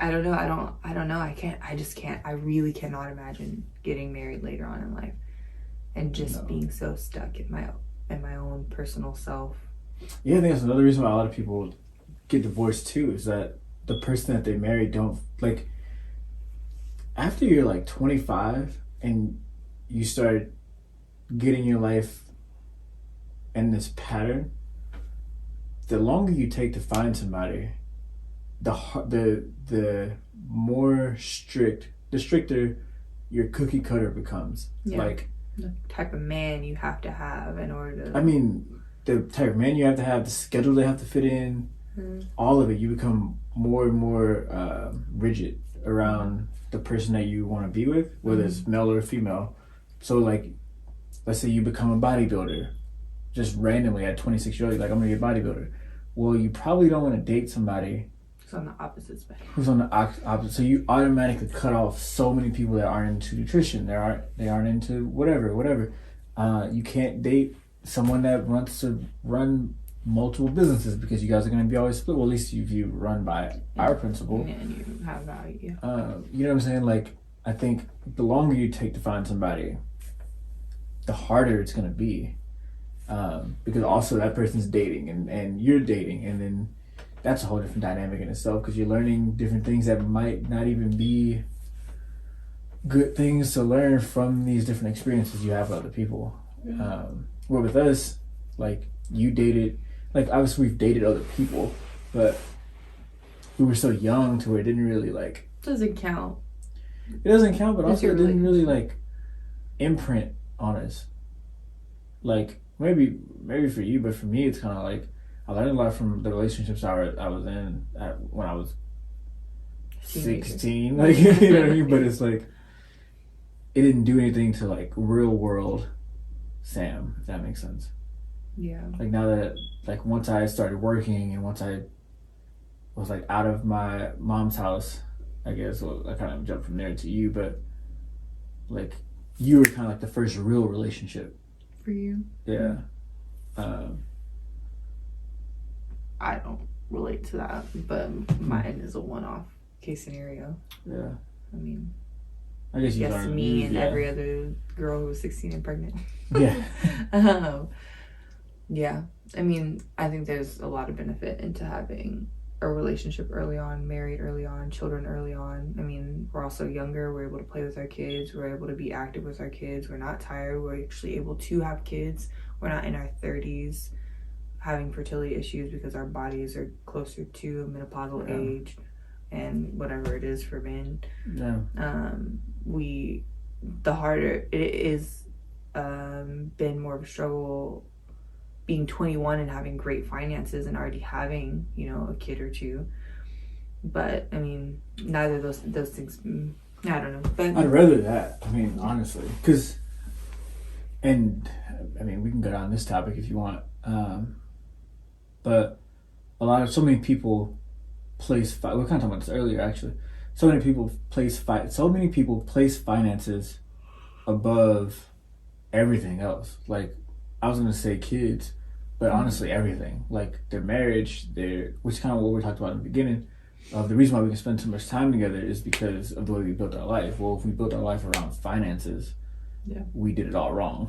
I don't know. I don't know. I just can't. I really cannot imagine getting married later on in life and just being so stuck in my own personal self. Yeah, I think that's another reason why a lot of people get divorced too, is that the person that they marry don't, like, after you're like 25 and you start getting your life in this pattern, the longer you take to find somebody, the more the stricter your cookie cutter becomes. Yeah. Like, the type of man you have to have in order to... I mean, the type of man you have to have, the schedule they have to fit in, all of it, you become more and more rigid around the person that you want to be with, whether it's male or female. So, like, let's say you become a bodybuilder, just randomly at 26 years old, you're like, I'm going to be a bodybuilder. Well, you probably don't want to date somebody who's on the opposite spectrum. Who's on the opposite. So you automatically cut off so many people that aren't into nutrition. They aren't into whatever. You can't date someone that wants to run multiple businesses because you guys are going to be always split. Well, at least if you run by our principle. Yeah, and you have value. You know what I'm saying? Like, I think the longer you take to find somebody, the harder it's going to be. Because also that person's dating and you're dating, and then that's a whole different dynamic in itself, because you're learning different things that might not even be good things to learn from these different experiences you have with other people. Where with us, like, you dated, like, obviously we've dated other people, but we were so young to where it didn't really, like... Doesn't count. It doesn't count, but also it didn't really, like, imprint on us. Like, maybe for you, but for me, it's kind of like, I learned a lot from the relationships I was in when I was 16. Like, you know what I mean? But it's like, it didn't do anything to, like, real world Sam, if that makes sense. Yeah. Like, now that, like, once I started working and once I was, like, out of my mom's house, I guess, well, I kind of jumped from there to you, but, like, you were kind of like the first real relationship. For you? Yeah. I don't relate to that, but mine is a one-off case scenario. Yeah. I mean, I guess yes, me and every other girl who was 16 and pregnant. Yeah. Yeah. I mean, I think there's a lot of benefit into having a relationship early on, married early on, children early on. I mean, we're also younger. We're able to play with our kids. We're able to be active with our kids. We're not tired. We're actually able to have kids. We're not in our 30s having fertility issues because our bodies are closer to a menopausal age and whatever it is for men. Yeah. The harder it is, been more of a struggle being 21 and having great finances and already having, a kid or two. But I mean, neither of those things, I don't know. But I'd rather that, I mean, honestly, because, and I mean, we can go down this topic if you want, but so many people place, we were kind of talking about this earlier actually, so many people place finances above everything else. Like, I was going to say kids, but honestly everything, like their marriage, which is kind of what we talked about in the beginning. The reason why we can spend so much time together is because of the way we built our life. Well, if we built our life around finances, we did it all wrong.